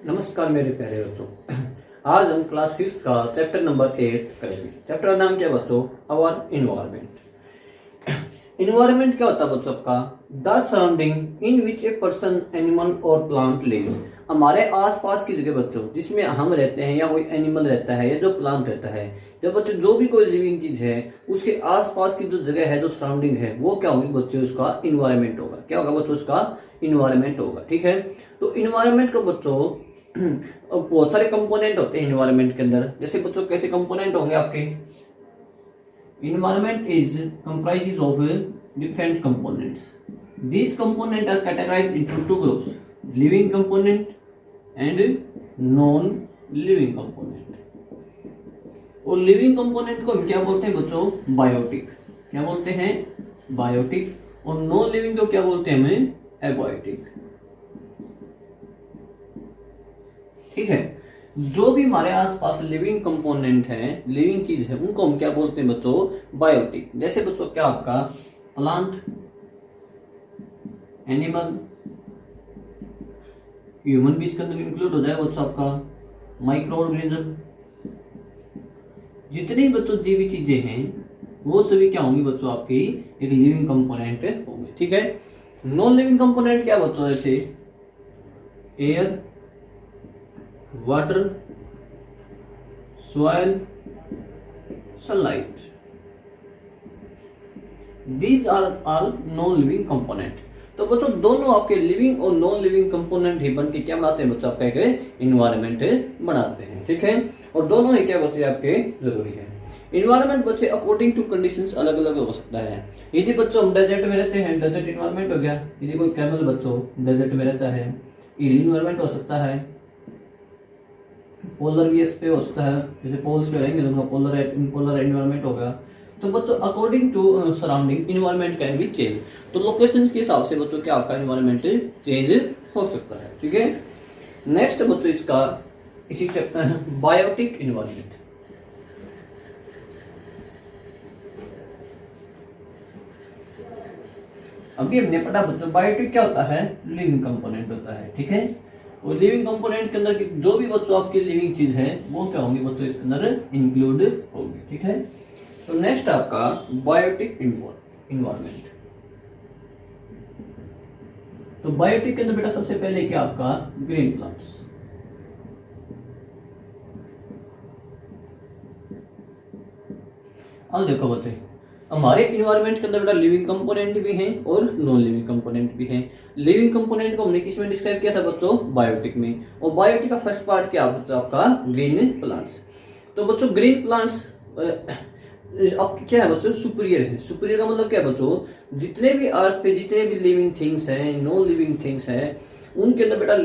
नमस्कार मेरे प्यारे बच्चों। आज हम क्लास 6 का चैप्टर नंबर 8 करेंगे। चैप्टर का नाम क्या है बच्चों? Our environment. इन्वायरमेंट क्या होता है बच्चों? आपका the surrounding in which a person, animal और प्लांट लिव्स। हमारे आसपास की जगह बच्चों जिसमें हम रहते हैं, या कोई एनिमल रहता है, या जो प्लांट रहता है। जब बच्चों जो भी कोई लिविंग चीज है उसके आसपास की जो जगह है, जो सराउंडिंग है, वो क्या होगी बच्चों? उसका इन्वायरमेंट होगा। क्या होगा बच्चों? उसका इन्वायरमेंट होगा। ठीक है। तो इन्वायरमेंट को बच्चों बहुत सारे कंपोनेंट होते हैं इन्वायरमेंट के अंदर। जैसे बच्चों कैसे कंपोनेंट होंगे आपके? Environment is comprises of different components. These component are categorized into two groups, living component and non living component. और लिविंग कंपोनेंट को हम क्या बोलते हैं बच्चों? बायोटिक। क्या बोलते हैं? बायोटिक। और नॉन लिविंग को क्या बोलते हैं? हमें एबायोटिक। ठीक है। जो भी हमारे आसपास लिविंग कंपोनेंट है, लिविंग चीज है, उनको हम क्या बोलते हैं बच्चों? बायोटिक। जैसे बच्चों क्या आपका प्लांट, एनिमल, ह्यूमन भी इसके अंदर इंक्लूड हो जाएगा बच्चों। आपका माइक्रो ऑर्गेनिज्म, जितनी बच्चों जीवित चीजें हैं वो सभी क्या होंगी बच्चों? आपकी एक लिविंग कंपोनेंट होंगे। ठीक है। नॉन लिविंग कंपोनेंट क्या बच्चों? जैसे air, water, soil, sunlight. These are all non-living component. तो बच्चों दोनों आपके लिविंग और नॉन लिविंग कंपोनेंट ही बन के क्या बनाते हैं बच्चों? आपका एक इन्वायरमेंट बनाते हैं। ठीक है। और दोनों ही क्या बच्चे आपके जरूरी है। इन्वायरमेंट बच्चे अकॉर्डिंग टू कंडीशंस अलग अलग हो सकता है। यदि बच्चों हम डेजर्ट में रहते हैं, डेजर्ट इन्वायरमेंट हो गया। यदि कोई कैमल बच्चों डेजर्ट में रहता है, हिल इन्वायरमेंट हो सकता है। पोलर भी इस पे हो सकता है, जैसे पोल्स पे रहेंगे तो पोलर एनवायरनमेंट होगा। तो बच्चों according to surrounding environment can be change. तो लोकेशंस के हिसाब से बच्चों क्या आपका इन्वायरमेंट चेंज हो सकता है। ठीक है। नेक्स्ट बच्चों इसका इसी चैप्टर बायोटिक इन्वायरमेंट। अभी हमने पढ़ा बच्चों बायोटिक क्या होता है? लिविंग कंपोनेंट होता है। ठीक है। और लिविंग कंपोनेंट के अंदर की जो भी बच्चों आपकी लिविंग चीज है वो क्या होंगी बच्चों? इसके अंदर इंक्लूड होगी। ठीक है। तो नेक्स्ट आपका बायोटिक इन्वायरमेंट। तो बायोटिक के अंदर बेटा सबसे पहले क्या आपका? Green plants. अब देखो बच्चे हमारे इन्वायरमेंट के अंदर बेटा लिविंग कंपोनेंट भी हैं और नॉन लिविंग कंपोनेंट भी हैं। लिविंग कंपोनेंट को हमने किस में डिस्क्राइब किया था बच्चों? बायोटिक में। और बायोटिक का फर्स्ट पार्ट क्या बच्चों? आपका ग्रीन प्लांट्स। तो बच्चों ग्रीन प्लांट्स अब क्या है बच्चों? सुपीरियर है। सुपीरियर का मतलब क्या है बच्चों? जितने भी अर्थ पे जितने भी लिविंग थिंग्स हैं, नॉन लिविंग थिंग्स हैं, उनके अंदर बेटा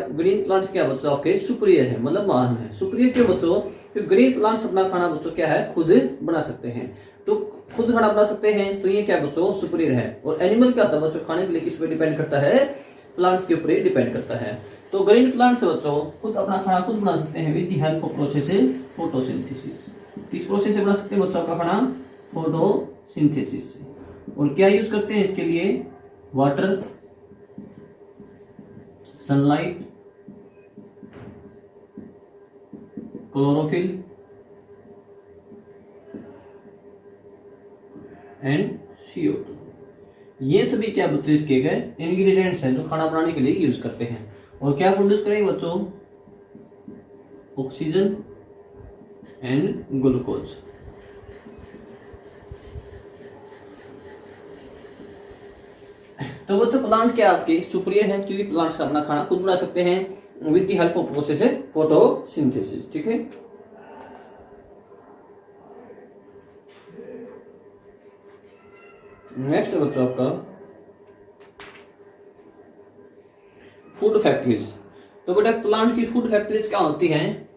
ग्रीन प्लांट्स क्या बच्चों? आपके सुपीरियर है, मतलब महान है। सुपीरियर क्यों बच्चों? तो ग्रीन प्लांट्स अपना खाना बच्चों क्या है? खुद बना सकते हैं। तो खुद खाना बना सकते हैं, तो ये क्या बच्चों? सुपीरियर है। और एनिमल क्या होता है बच्चों? खाने के लिए किस पे डिपेंड करता है? प्लांट्स के ऊपर डिपेंड करता है। तो ग्रीन प्लांट्स बच्चों खुद अपना खाना खुद बना सकते हैं with the help of process photosynthesis. किस प्रोसेस से बना सकते हैं बच्चों? आपका खाना फोटोसिंथेसिस से। और क्या यूज करते हैं इसके लिए? Water, sunlight, chlorophyll and CO2। ये सभी क्या बच्चों इसके गए इंग्रेडिएंट्स हैं जो खाना बनाने के लिए यूज करते हैं। और क्या प्रोड्यूस करेंगे बच्चों? Oxygen and glucose. तो बच्चों प्लांट क्या आपके सुपीरियर हैं क्योंकि प्लांट्स का अपना खाना खुद बना सकते हैं with the help of process photosynthesis. ठीक है। नेक्स्ट बच्चों आपका फूड फैक्ट्रीज। तो बेटा प्लांट की फूड फैक्ट्रीज क्या होती हैं?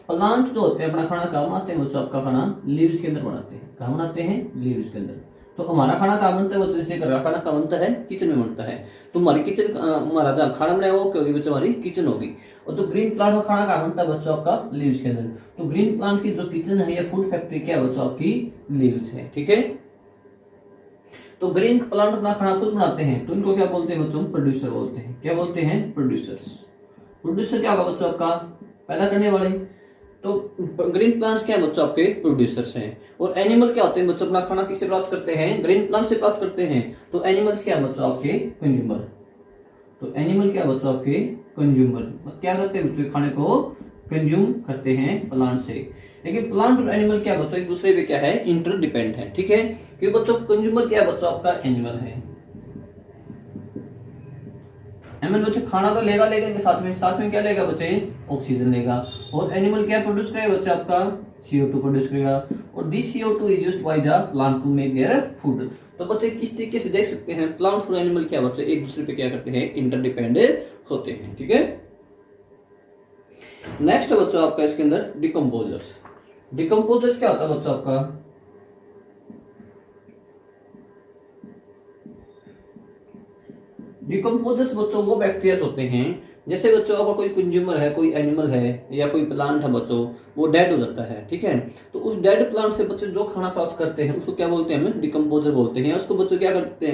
प्लांट जो होते हैं अपना खाना कहाँ बनाते हैं बच्चों? आपका खाना लीव्स के अंदर बनाते हैं। कहाँ बनाते हैं? लीव्स के अंदर। तो हमारा खाना कहाँ बनता है बच्चों? जैसे घर का खाना कहाँ बनता है? किचन में बनता है। तो हमारी किचन, हमारा जहाँ खाना बनाया वो क्या होगी बच्चों? हमारी किचन होगी। और तो ग्रीन प्लांट का खाना कहाँ बनता है बच्चों? आपका लीव्स के अंदर। तो ग्रीन प्लांट की जो किचन है या फूड फैक्ट्री क्या है बच्चों? आपकी लीव्स है। ठीक है। तो ग्रीन प्लांट अपना खाना खुद बनाते हैं, तो इनको क्या बोलते हैं बच्चों? प्रोड्यूसर बोलते हैं। क्या बोलते हैं? प्रोड्यूसर्स। प्रोड्यूसर क्या होगा बच्चों आपका, पैदा करने वाले। तो ग्रीन प्लांट्स क्या है बच्चों, आपके प्रोड्यूसर्स हैं। और एनिमल क्या होते हैं बच्चों, अपना खाना किससे प्राप्त करते हैं, ग्रीन प्लांट से प्राप्त करते हैं। तो एनिमल्स क्या है बच्चों, आपके कंज्यूमर। तो एनिमल क्या है बच्चों, आपके कंज्यूमर। क्या करते हैं बच्चों, खाने को कंज्यूम करते हैं प्लांट से। लेकिन प्लांट और एनिमल क्या बच्चों, एक दूसरे पे क्या है, इंटरडिपेंड है, ठीक है। क्योंकि बच्चों कंज्यूमर क्या है बच्चों, आपका एनिमल है। एनिमल बच्चे खाना तो लेगा, लेकिन साथ में क्या लेगा बच्चे, ऑक्सीजन लेगा। और एनिमल क्या प्रोड्यूस करेगा बच्चे, आपका CO2 प्रोड्यूस करेगा। और this CO2 is used by the plant to make their food. तो बच्चे किस तरीके से देख सकते हैं, प्लांट्स और एनिमल क्या बच्चे एक दूसरे पे क्या करते हैं, इंटरडिपेंडेंट होते हैं, ठीक है। नेक्स्ट बच्चों आपका इसके अंदर डिकम्पोजर्स। डिकम्पोजर्स क्या होता है बच्चों आपका, डिकम्पोजर्स बच्चों वो बैक्टीरिया होते हैं, जैसे बच्चों आपका कोई कंज्यूमर है, कोई एनिमल है या कोई प्लांट है बच्चों, वो डेड हो जाता है, ठीक है। तो उस डेड प्लांट से बच्चे जो खाना प्राप्त करते हैं उसको क्या बोलते हैं, हम डिकम्पोजर बोलते हैं। उसको बच्चों क्या करते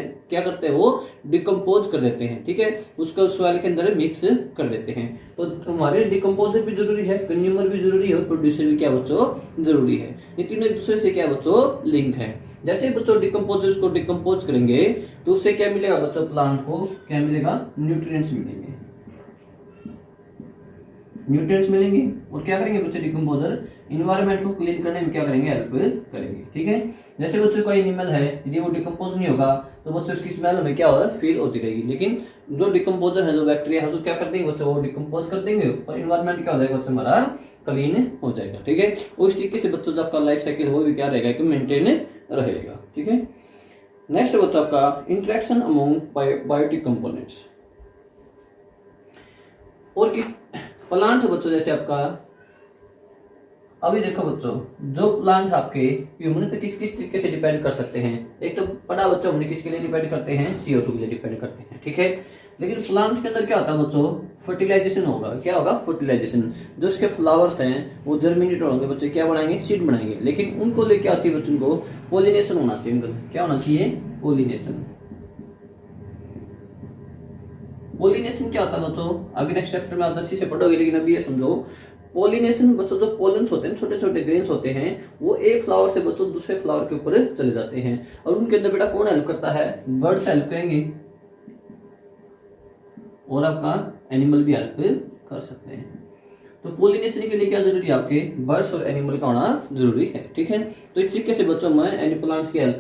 हैं वो डिकम्पोज कर देते हैं, ठीक है। उसको सॉइल के अंदर मिक्स कर देते हैं। तो हमारे डिकम्पोजर भी जरूरी है, कंज्यूमर भी जरूरी है और प्रोड्यूसर भी क्या बच्चों जरूरी है। ये तीनों एक दूसरे से क्या बच्चों लिंक है। जैसे बच्चों डिकम्पोजर्स को डिकम्पोज करेंगे तो उससे क्या मिलेगा बच्चों, प्लांट को क्या मिलेगा, न्यूट्रिएंट्स मिलेंगे, न्यूट्रिएंट्स मिलेंगे। और क्या करेंगे बच्चों, डिकम्पोजर इन्वायरमेंट को क्लीन करने में क्या करेंगे, हेल्प करेंगे, ठीक है। जैसे बच्चों कोई एनिमल है, यदि वो डिकम्पोज नहीं होगा तो बच्चों उसकी स्मेल हमें क्या होगा, फील होती रहेगी। लेकिन जो डिकम्पोजर है, जो बैक्टीरिया है, उसको क्या कर देंगे बच्चों, वो डिकम्पोज कर देंगे और इन्वायरमेंट क्या हो जाएगा बच्चों, हमारा क्लीन हो जाएगा, ठीक है। उस तरीके से बच्चों जो आपका लाइफ साइकिल वो भी क्या रहेगा, कि मेंटेन रहेगा, ठीक है। नेक्स्ट बच्चों आपका इंटरेक्शन अमंग बायोटिक कंपोनेंट्स। और किस प्लांट बच्चों, जैसे आपका अभी देखो बच्चों, जो प्लांट आपके ह्यूमन पे किस किस तरीके से डिपेंड कर सकते हैं। एक तो पढ़ा बच्चों हमने किसके लिए डिपेंड करते हैं, CO2 के लिए डिपेंड करते हैं, ठीक है। लेकिन प्लांट के अंदर क्या होता है बच्चों, फर्टिलाइजेशन होगा। क्या होगा, फर्टिलाइजेशन। जो इसके फ्लावर्स हैं वो जर्मिनेट होंगे बच्चों, क्या बनाएंगे, सीड बनाएंगे। लेकिन उनको लेके आती है बच्चों को पोलिनेशन होना चाहिए। उनका क्या होना चाहिए, पोलिनेशन। पोलिनेशन क्या होता है बच्चों, आगे नेक्स्ट चैप्टर में आप अच्छी से पढ़ोगे, लेकिन अभी ये समझो पोलिनेशन बच्चों, जो पोलन्स होते हैं, छोटे छोटे ग्रेन्स होते हैं, वो एक फ्लावर से बच्चों दूसरे फ्लावर के ऊपर चले जाते हैं। और उनके अंदर बेटा कौन हेल्प करता है, बर्ड्स हेल्प करेंगे और आपका एनिमल भी हेल्प कर सकते हैं। तो पोलिनेशन के लिए क्या जरूरी है, आपके बर्ड्स और एनिमल का होना जरूरी है, ठीक है। तो इस तरीके से बच्चों में एनी प्लांट्स की हेल्प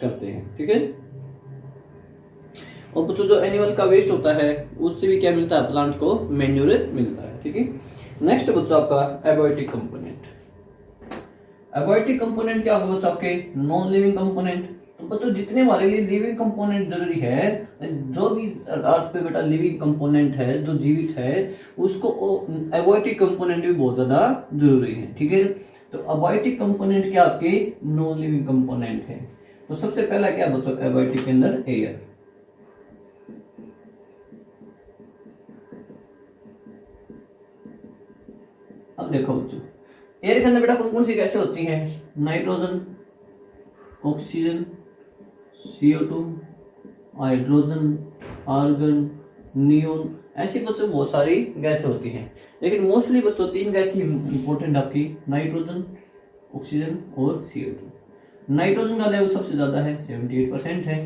करते हैं, ठीक है। और बच्चों जो एनिमल का वेस्ट होता है उससे भी क्या मिलता है, प्लांट को मैन्योर मिलता है, ठीक है। नेक्स्ट बच्चों आपका एबायोटिक कंपोनेंट। एबायोटिक कंपोनेंट क्या होगा बच्चों, आपके नॉन लिविंग कंपोनेंट। तो बच्चों जितने हमारे लिए लिविंग कंपोनेंट जरूरी है, जो भी अर्थ पे बेटा लिविंग कंपोनेंट है, जो जीवित है, उसको एबायोटिक कंपोनेंट भी बहुत ज्यादा जरूरी है, ठीक है। तो एबायोटिक कंपोनेंट क्या आपके नॉन लिविंग कंपोनेंट है। तो सबसे पहला क्या बच्चों एबायोटिक के अंदर, एयर। अब देखो बच्चों, एयर के अंदर बेटा कौन कौन सी गैसें होती हैं, nitrogen, oxygen, CO2, hydrogen, argon, neon, ऐसी बच्चों बहुत सारी गैसें होती हैं। लेकिन मोस्टली बच्चों तीन गैसें इंपॉर्टेंट आपकी, नाइट्रोजन, ऑक्सीजन और CO2। नाइट्रोजन का लेवल सबसे ज्यादा है, 78% है।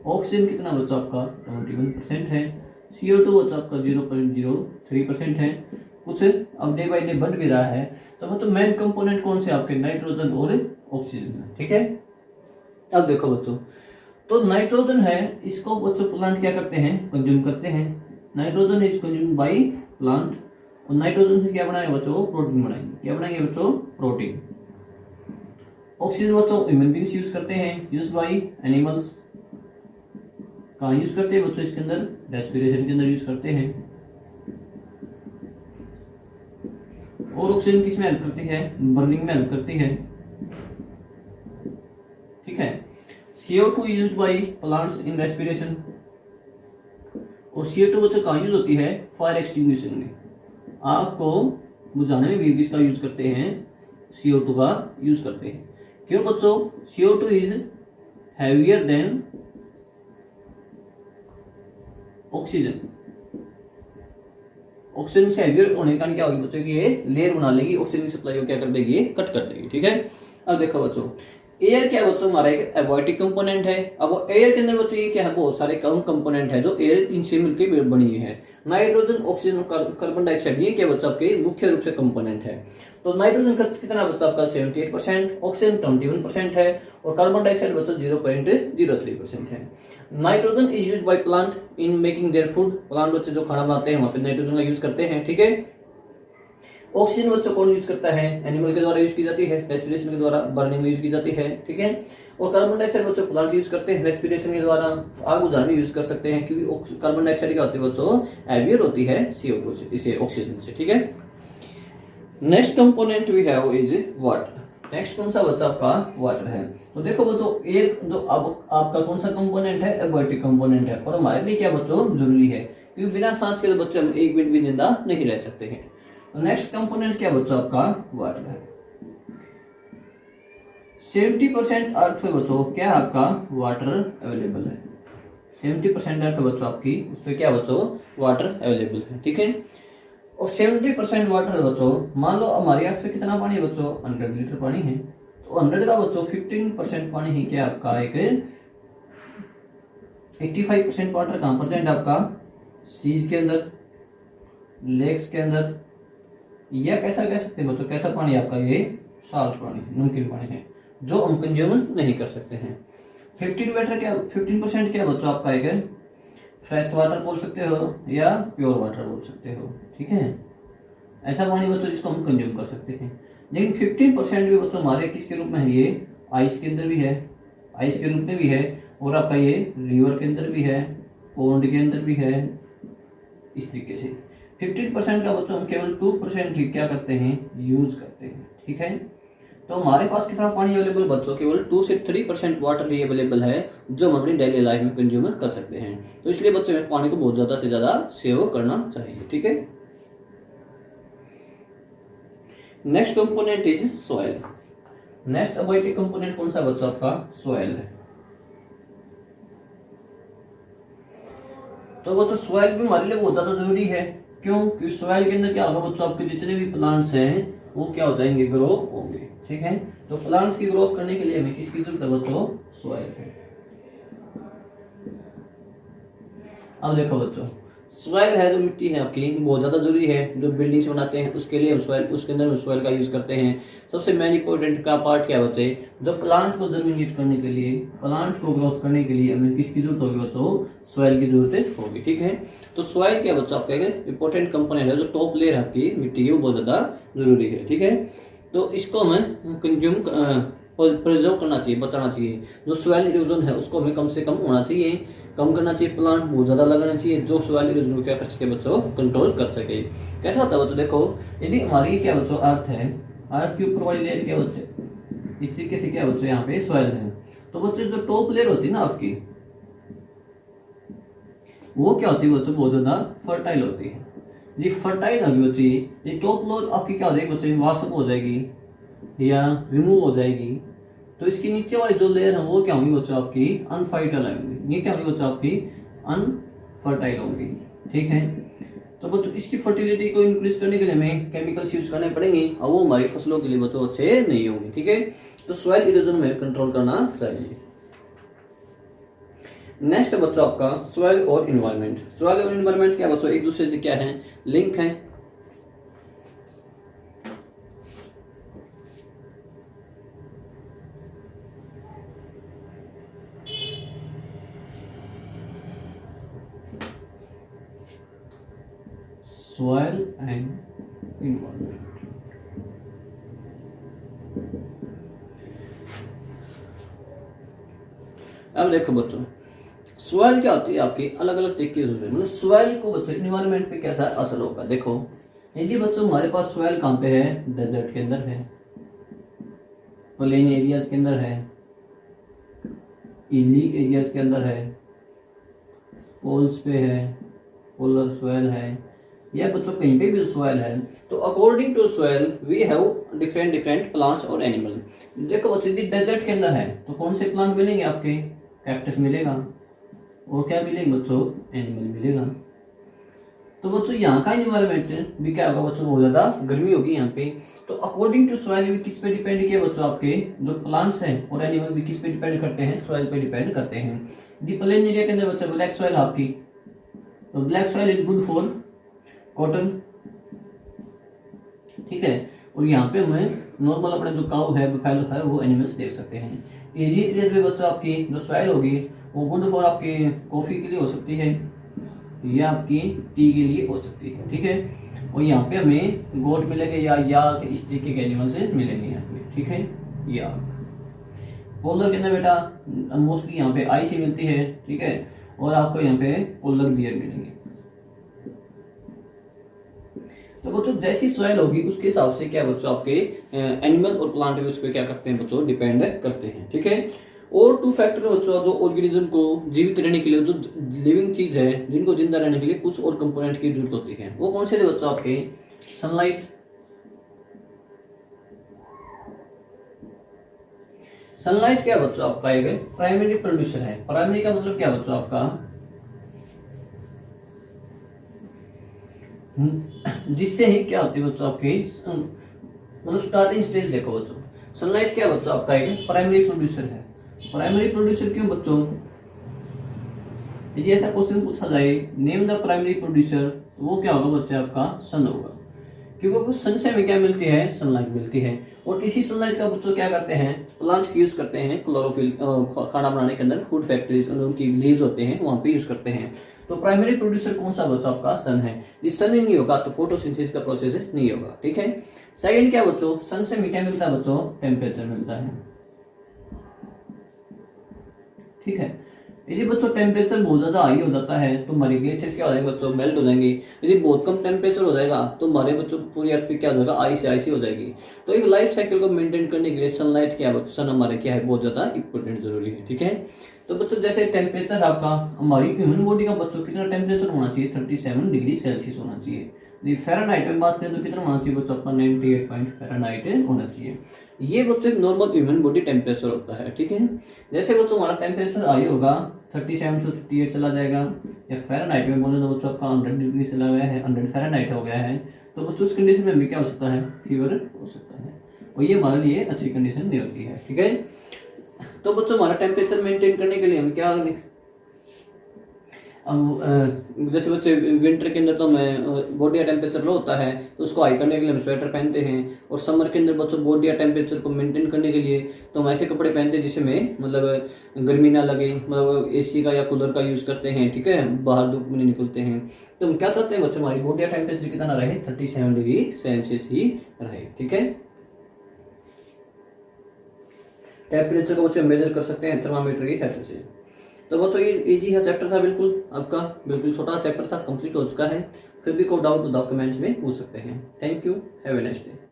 ऑक्सीजन कितना बच्चों आपका 21% है। CO2 बच्चों आपका 0.03% है। कुछ अब डे बाई डे बढ़ भी रहा है। तो बच्चों मेन कंपोनेंट कौन से आपके, नाइट्रोजन और ऑक्सीजन, ठीक है। अब देखो बच्चों, तो नाइट्रोजन है, इसको बच्चों प्लांट क्या करते हैं, कंज्यूम करते हैं। Nitrogen is consume by plant. और नाइट्रोजन से क्या बनाएंगे बच्चों, प्रोटीन बनाएंगे। क्या बनाएंगे बच्चों, प्रोटीन। ऑक्सीजन बच्चों ह्यूमन बींग्स यूज करते हैं, यूज बाय एनिमल्स। कहाँ यूज करते हैं बच्चों, इसके अंदर रेस्पिरेशन के अंदर यूज करते हैं। और ऑक्सीजन किस में हेल्प करती है, बर्निंग में हेल्प करती है, ठीक है। CO2 used by plants in respiration. और CO2 बच्चों कहाँ यूज होती है, फायर एक्सटिंग्विशन में। आग को बुझाने में भी किसका यूज करते हैं, CO2 का यूज करते हैं। क्यों बच्चों, CO2 is heavier than oxygen. Oxygen से हैवियर होने के कारण क्या होगी बच्चों की ये लेयर बना लेगी, ऑक्सीजन की सप्लाई को क्या कर देगी, ये कट कर देगी। ठीक है, अब देखो बच्चों एयर क्या है बच्चों, हमारा एक एबायोटिक कंपोनेंट है। अब एयर के अंदर बच्चों ये क्या है, बहुत सारे कम कंपोनेंट है जो एयर इनसे मिलकर बनी हुई है। नाइट्रोजन, ऑक्सीजन, कार्बन डाइऑक्साइड, ये क्या बच्चों आपके मुख्य रूप से कंपोनेंट है। तो नाइट्रोजन का कितना बच्चों आपका 78%, ऑक्सीजन 21% है और कार्बन डाइऑक्साइड बच्चों 0.03% है। Nitrogen is used by plant in making their food, plant बच्चे जो खाना बनाते हैं वहां पे नाइट्रोजन का यूज करते हैं। ठीक है, ऑक्सीजन बच्चों कौन यूज करता है, एनिमल के द्वारा यूज की जाती है, रेस्पिरेशन के द्वारा, बर्निंग में यूज की जाती है। ठीक है, और कार्बन डाइऑक्साइड बच्चों प्लांट यूज करते हैं रेस्पिरेशन के द्वारा, आग बुझाने में यूज कर सकते हैं, क्योंकि कार्बन डाइऑक्साइड क्या होती है बच्चों, हैवियर होती है CO2 से, इसे ऑक्सीजन से। ठीक है, next component we have is water. Next कौन सा बच्चा आपका वाटर है। तो देखो बच्चों एक जो अब आपका कौन सा कंपोनेंट है, एबायोटिक कंपोनेंट है, और हमारे लिए क्या बच्चों जरूरी है, क्योंकि बिना सांस के बच्चे हम एक मिनट भी जिंदा नहीं रह सकते हैं। नेक्स्ट कंपोनेंट क्या बच्चों आपका वाटर है। 70% अर्थ पे बच्चों क्या आपका वाटर अवेलेबल है, 70% अर्थ बच्चों आपकी उस पर क्या बच्चों वाटर अवेलेबल है। ठीक है, और 70% वाटर बच्चों, मान लो हमारे आस पे कितना पानी है बच्चों, 100 लीटर पानी है, तो 100 का बच्चों 15% पानी ही क्या आपका एक 85% वाटर कहां प्रेजेंट आपका, सीज के अंदर, लेक्स के अंदर, या कैसा कह सकते हैं बच्चों, कैसा पानी आपका ये साल्ट पानी, नमकीन पानी है जो हम कंज्यूम नहीं कर सकते हैं। 15% क्या बच्चों आपका एक फ्रेश वाटर बोल सकते हो या प्योर वाटर बोल सकते हो। ठीक है, ऐसा पानी बच्चों जिसको हम कंज्यूम कर सकते हैं। लेकिन 15% भी बच्चों हमारे किसके रूप में है, ये आइस के अंदर भी है, आइस के रूप में भी है, और आपका ये रिवर के अंदर भी है, पोन्ड के अंदर भी है। इस तरीके से 15% का बच्चों हम केवल 2% ही क्या करते हैं, यूज करते हैं। ठीक है, तो हमारे पास कितना पानी अवेलेबल बच्चों, केवल 2 से 3% वाटर ही अवेलेबल है जो हम अपनी डेली लाइफ में कंज्यूम कर सकते हैं। तो इसलिए बच्चों में पानी को बहुत ज्यादा से ज्यादा सेव करना चाहिए। ठीक है, next component is soil. Next abiotic component कौन सा बच्चों आपका, सॉइल है। तो बच्चों सॉइल भी हमारे लिए बहुत ज्यादा जरूरी है, क्यों, क्योंकि सॉइल के अंदर क्या होगा बच्चों, आपके जितने भी प्लांट्स हैं वो क्या हो जाएंगे, ग्रो होंगे। ठीक है, तो प्लांट्स की ग्रोथ करने के लिए हमें किसकी जरूरत है बच्चों, सॉइल है। अब देखो बच्चों सॉइल है जो मिट्टी है आपकी बहुत ज्यादा जरूरी है, जो बिल्डिंग्स बनाते हैं उसके लिए हम सॉइल, उसके अंदर हम सॉइल का यूज करते हैं। सबसे मेन इंपॉर्टेंट का पार्ट क्या बच्चे, जो प्लांट को जर्मिनेट करने के लिए, प्लांट को ग्रोथ करने के लिए हमें किसकी जरूरत होगी बच्चों, सॉइल की जरूरत होगी। ठीक है, तो सॉइल क्या बच्चों आपका इंपॉर्टेंट कंपोनेंट है, जो टॉप लेयर आपकी मिट्टी की वो बहुत ज्यादा जरूरी है। ठीक है, तो इसको हमें कंज्यूम प्रिजर्व करना चाहिए, बचाना चाहिए। जो सॉइल इरोजन है उसको हमें कम से कम होना चाहिए, कम करना चाहिए, प्लांट बहुत ज्यादा लगाना चाहिए जो सॉइल इरोजन को क्या कर सके बच्चों, कंट्रोल कर सके। कैसा होता है बच्चों, देखो यदि हमारी क्या बच्चों अर्थ है, अर्थ के ऊपर वाली लेयर क्या बच्चे, इस तरीके से क्या बच्चों यहाँ पे सॉइल है, तो बच्चों जो टॉप लेयर होती है ना आपकी, वो क्या होती है बच्चों, बहुत ज्यादा फर्टाइल होती है। ये फर्टाइल होगी बच्ची, ये टॉप लेयर आपकी क्या हो जाएगी बच्चों, वाशअप हो जाएगी या रिमूव हो जाएगी, तो इसकी नीचे वाली जो लेयर है वो क्या होंगी बच्चों आपकी अनफर्टाइल होंगी, ये क्या होंगी बच्चों आपकी अनफर्टाइल होंगी। ठीक है, तो बच्चों इसकी फर्टिलिटी को इंक्रीज करने के लिए हमें केमिकल्स यूज करने पड़ेंगे और वो हमारी फसलों के लिए बच्चों अच्छे नहीं होंगे। ठीक है, तो सॉइल इरोजन में कंट्रोल करना चाहिए। नेक्स्ट बच्चों आपका सॉइल और इन्वायरमेंट। सॉइल और इन्वायरमेंट क्या बच्चों एक दूसरे से क्या है, लिंक है। soil and environment। अब देखो बच्चों सॉइल क्या होती है आपकी अलग अलग तरीके से, मतलब सॉइल को बच्चों इन्वायरमेंट पे कैसा असर होगा। देखो यदि बच्चों हमारे पास सॉइल कहाँ पे है, डेजर्ट के अंदर है, प्लेन एरियाज के अंदर है, इली एरियाज के अंदर है, पोल्स पे है, पोलर सॉइल है, या बच्चों कहीं पे भी सॉइल है, तो according to soil we have different different plants और एनिमल। देखो बच्चों यदि डेजर्ट के अंदर है तो कौन से प्लांट मिलेंगे आपके, कैक्टस मिलेगा, और क्या मिलेंगे बच्चों, एनिमल मिलेगा। तो बच्चों यहाँ का इन्वायरमेंट भी क्या होगा बच्चों, बहुत ज्यादा गर्मी होगी यहाँ पे। तो अकॉर्डिंग टू सॉइल भी किस पे डिपेंड किया बच्चों, आपके जो प्लांट्स हैं और एनिमल भी किस पे डिपेंड करते हैं, सॉइल पे डिपेंड करते हैं। दी प्लेन एरिया के अंदर बच्चों ब्लैक सॉइल आपकी, तो black soil is good for cotton, ठीक है। और यहाँ पे हमें नॉर्मल अपने जो काउ है, बुफैलो है, वो एनिमल्स देख सकते हैं। एजी एरिया में बच्चों आपकी जो सॉइल होगी वो गुड फॉर आपके कॉफी के लिए हो सकती है या आपकी टी के लिए हो सकती है, ठीक है। और यहाँ पे हमें गोट मिलेंगे या इस तरीके के एनिमल से मिलेंगे यहाँ पे, ठीक है। या पोलर के अंदर बेटा मोस्टली यहाँ पे आई सी मिलती है, ठीक है। और आपको यहाँ पे पोलर बियर मिलेंगे। तो बच्चों जैसी सॉइल होगी उसके हिसाब से क्या बच्चों आपके एनिमल और प्लांट भी उस पर क्या करते हैं बच्चों, डिपेंड करते हैं, ठीक है। और टू फैक्टर बच्चों जो ऑर्गेनिज्म को जीवित रहने के लिए, जो लिविंग चीज है जिनको जिंदा रहने के लिए कुछ और कंपोनेंट की जरूरत होती है, वो कौन से थे बच्चों आपके, सनलाइट, सनलाइट क्या बच्चों आपका एक प्राइमरी प्रोड्यूसर है। प्राइमरी का मतलब क्या बच्चों आपका, जिससे ही क्या होती है बच्चों आपकी, मतलब स्टार्टिंग स्टेज देखो बच्चों, सनलाइट क्या बच्चों आपका एक प्राइमरी प्रोड्यूसर है। प्राइमरी प्रोड्यूसर क्यों बच्चों, यदि ऐसा क्वेश्चन पूछा जाए नेम द प्राइमरी प्रोड्यूसर, तो वो क्या होगा बच्चे आपका सन होगा, क्योंकि सन से हमें क्या मिलती है, सनलाइट मिलती है। और इसी सनलाइट का बच्चों क्या करते हैं, प्लांट्स यूज करते हैं क्लोरोफिल, खाना बनाने के अंदर, फूड फैक्ट्रीज उनकी लीव्स होते हैं वहां पे यूज करते हैं। तो प्राइमरी प्रोड्यूसर कौन सा बच्चों आपका, सन है। इस सन ही नहीं होगा तो फोटोसिंथेसिस का प्रोसेस नहीं होगा, ठीक है। सेकंड क्या बच्चों, सन से हमें क्या मिलता है बच्चों, टेम्परेचर मिलता है, ठीक है। यदि बच्चों टेम्परेचर बहुत ज्यादा हाई हो जाता है तो हमारे ग्लेशियर्स क्या हो जाएंगे बच्चों, मेल्ट हो जाएंगे। यदि बहुत कम टेम्परेचर हो जाएगा तो हमारे बच्चों पूरी अर्थ पे क्या हो जाएगा, आइस आइसी हो जाएगी। तो एक लाइफ साइकिल को मेंटेन करने के लिए सनलाइट क्या है, सन हमारे क्या है, बहुत ज्यादा इंपॉर्टेंट जरूरी है, ठीक है। तो बच्चों जैसे टेम्परेचर आपका, हमारी ह्यूमन बॉडी का बच्चों कितना टेम्परेचर होना चाहिए, 37 डिग्री सेल्सियस होना चाहिए। यदि फ़ारेनहाइट में बात करें तो कितना होना चाहिए बच्चों आपका, 98 फ़ारेनहाइट होना चाहिए। ये बच्चों एक नॉर्मल ह्यूमन बॉडी टेम्परेचर होता है, ठीक है। जैसे बच्चों हमारा टेम्परेचर हाई होगा 37 से 38 चला जाएगा, या फ़ारेनहाइट में बोले तो बच्चों आपका 100 डिग्री चला गया है, 100 फ़ारेनहाइट हो गया है, तो बच्चों उस कंडीशन में भी क्या हो सकता है, फीवर हो सकता है। और ये हमारे लिए अच्छी कंडीशन नहीं होती है, ठीक है। तो बच्चों हमारा टेम्परेचर मेंटेन करने के लिए हम क्या, जैसे बच्चे विंटर के अंदर तो हमें बॉडी का टेम्परेचर लो होता है तो उसको हाई करने के लिए हम स्वेटर पहनते हैं। और समर के अंदर बच्चों बॉडी का टेम्परेचर को मेंटेन करने के लिए तो हम ऐसे कपड़े पहनते हैं जिसमें मतलब गर्मी ना लगे, मतलब एसी का या कूलर का यूज करते हैं, ठीक है, बाहर धूप में नहीं निकलते हैं। तो हम क्या चाहते हैं बच्चों, हमारी बॉडी का टेम्परेचर कितना रहे, 37 डिग्री सेल्सियस ही रहे, ठीक है। टेम्परेचर को बच्चे मेजर कर सकते हैं थर्मामीटर की हेल्प से। तो बच्चों ये इजी है चैप्टर था, बिल्कुल आपका बिल्कुल छोटा चैप्टर था, कंप्लीट हो चुका है। फिर भी कोई डाउट तो कमेंट्स में पूछ सकते हैं। Thank you, have a nice day.